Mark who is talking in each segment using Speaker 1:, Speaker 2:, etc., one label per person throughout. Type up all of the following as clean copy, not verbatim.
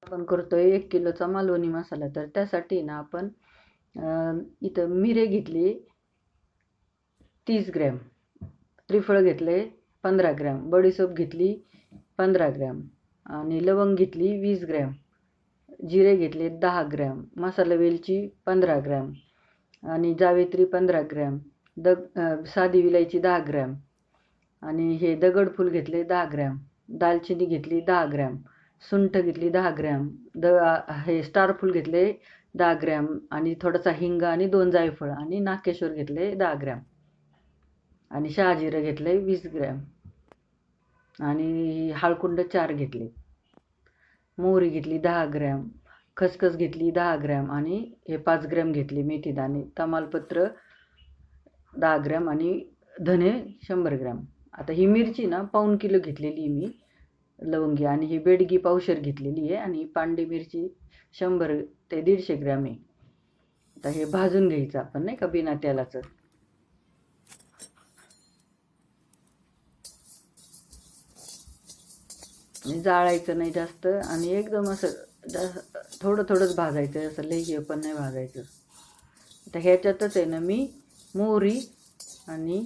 Speaker 1: आपण करतोय 1 किलोचा मालवणी मसाला. तर त्यासाठी ना आपण इथं मिरे घेतली 30 ग्रॅम, त्रिफळ घेतले 15 ग्रॅम, बडीशोप घेतली 15 ग्रॅम आणि लवंग घेतली 20 ग्रॅम, जिरे घेतले 10 ग्रॅम, मसाला वेलची 15 ग्रॅम आणि जावेत्री 15 ग्रॅम, साधी विलायची 10 ग्रॅम आणि हे दगडफूल घेतले 10 ग्रॅम, दालचिनी घेतली 10 ग्रॅम, सुंठ घेतली 10 ग्रॅम, हे स्टारफूल घेतले 10 ग्रॅम आणि थोडासा हिंग आणि 2 जायफळ आणि नाकेश्वर घेतले 10 ग्रॅम आणि शहाजिरं घेतले 20 ग्रॅम आणि हळकुंड 4 घेतले, मोहरी घेतली 10 ग्रॅम, खसखस घेतली 10 ग्रॅम आणि हे 5 ग्रॅम घेतली मेथी दाणे, तमालपत्र 10 ग्रॅम आणि धने 100 ग्रॅम. आता ही मिरची ना 1/4 किलो घेतलेली मी लवंगी आणि ही बेडगी पावशेर घेतलेली आहे आणि पांडी मिरची 100 ते 150 ग्रॅम आहे. आता हे भाजून घ्यायचं आपण नाही का बिना तेलाचं. आणि जाळायचं नाही जास्त आणि एकदम असं थोडं थोडंच भाजायचं, असं लई हे पण नाही भाजायचं. आता ह्याच्यातच आहे ना मी मोहरी आणि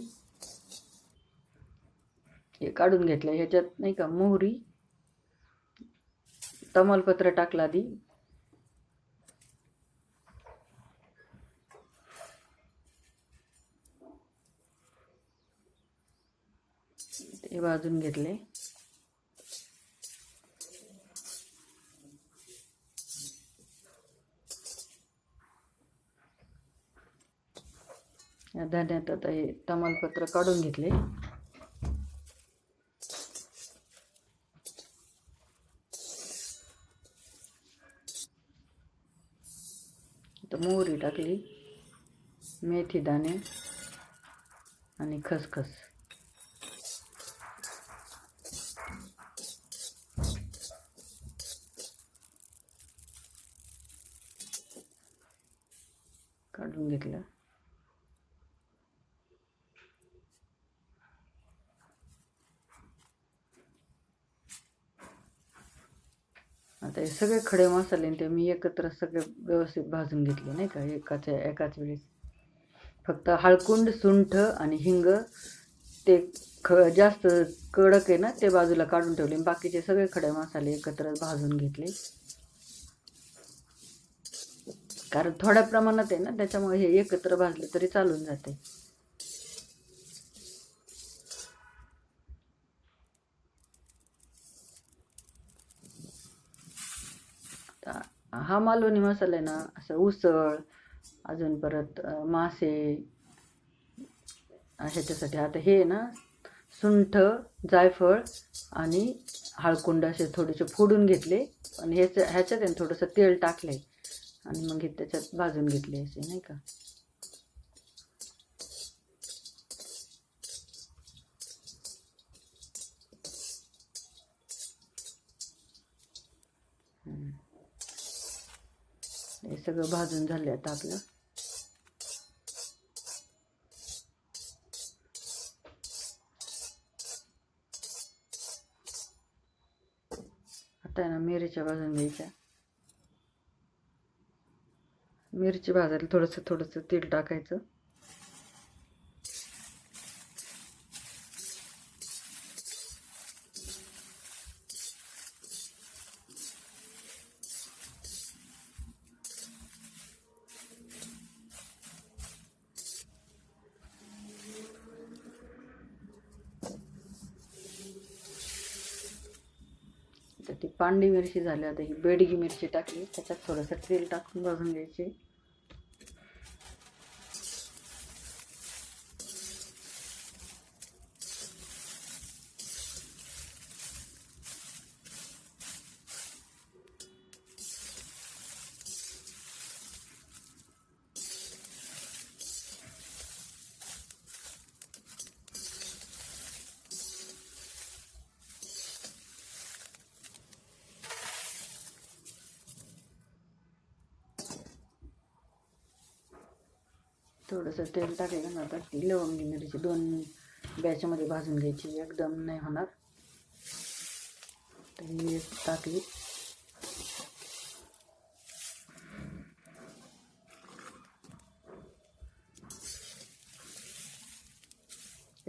Speaker 1: हे काढून घेतलं, ह्याच्यात नाही का मोहरी, तमालपत्र टाकला आधी, ते भाजून घेतले. या धान्यात आता हे तमालपत्र काढून घेतले. आता मोहरी टाकली, मेथी दाणे आणि खसखस. काढून घेतलं. आता हे सगळे खडे मसाले ते मी एकत्र सगळे व्यवस्थित भाजून घेतले नाही का एकाच वेळेस. फक्त हळकुंड, सुंठ आणि हिंग ते जास्त कडक आहे ना ते बाजूला काढून ठेवले. बाकीचे सगळे खडे मसाले एकत्र भाजून घेतले. कारण थोड्या प्रमाणात आहे ना त्याच्यामुळे हे एकत्र भाजले तरी चालून जाते. हा मालवणी मसाला आहे ना असं उसळ, अजून परत मासे ह्याच्यासाठी. आता हे ना सुंठ, जायफळ आणि हळकुंड असे थोडेसे फोडून घेतले आणि ह्याच्यात आहे थोडंसं तेल टाकले आणि मग हे त्याच्यात भाजून घेतले असे नाही का. हे सगळं भाजून झाले आता आपलं. आता ना मिरच्या भाजून घ्यायच्या. मिरची भाजायला थोडंसं तेल टाकायचं. तर ती पांडी मिरची झाली. आता ही बेडगी मिरची टाकली, त्याच्यात थोडंसं तेल टाकून भाजून घ्यायची. थोडंसं तेल टाकलं ना आता ती लवंगी मिरची 2 बॅचमध्ये भाजून घ्यायची, एकदम नाही होणार. तर ही टाकली.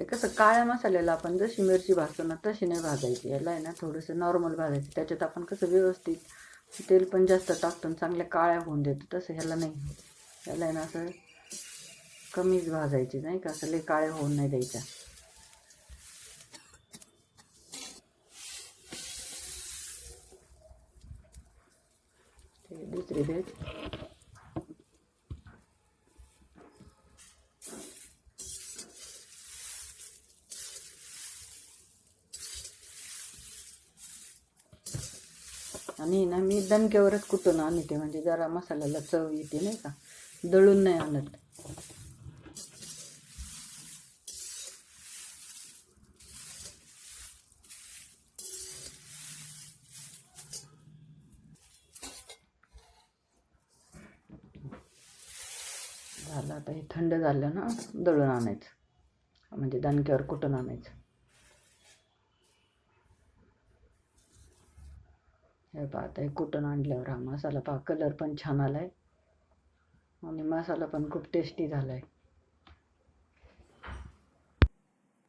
Speaker 1: ते कसं काळ्या मसाल्याला आपण जशी मिरची भाजतो ना तशी नाही भाजायची, याला आहे ना थोडंसं नॉर्मल भाजायचं. त्याच्यात आपण कसं व्यवस्थित तेल पण जास्त टाकतो चांगल्या काळ्या होऊन देतो, तसं ह्याला नाही. ह्याला आहे ना असं कमीच भाजायची, नाही का, असं लई काळे होऊन नाही द्यायच्या. ते दुसरी भेट आणि ना मी दणक्यावरच कुटून आणते, म्हणजे जरा मसाल्याला चव येते, नाही का, दळून नाही आणत. झालं आता हे थंड झालं ना, दळून आणायचं, म्हणजे दणक्यावर कुटून आणायचं. हे पहा आता हे कुटून आणल्यावर हा मसाला पहा, कलर पण छान आलाय आणि मसाला पण खूप टेस्टी झालाय.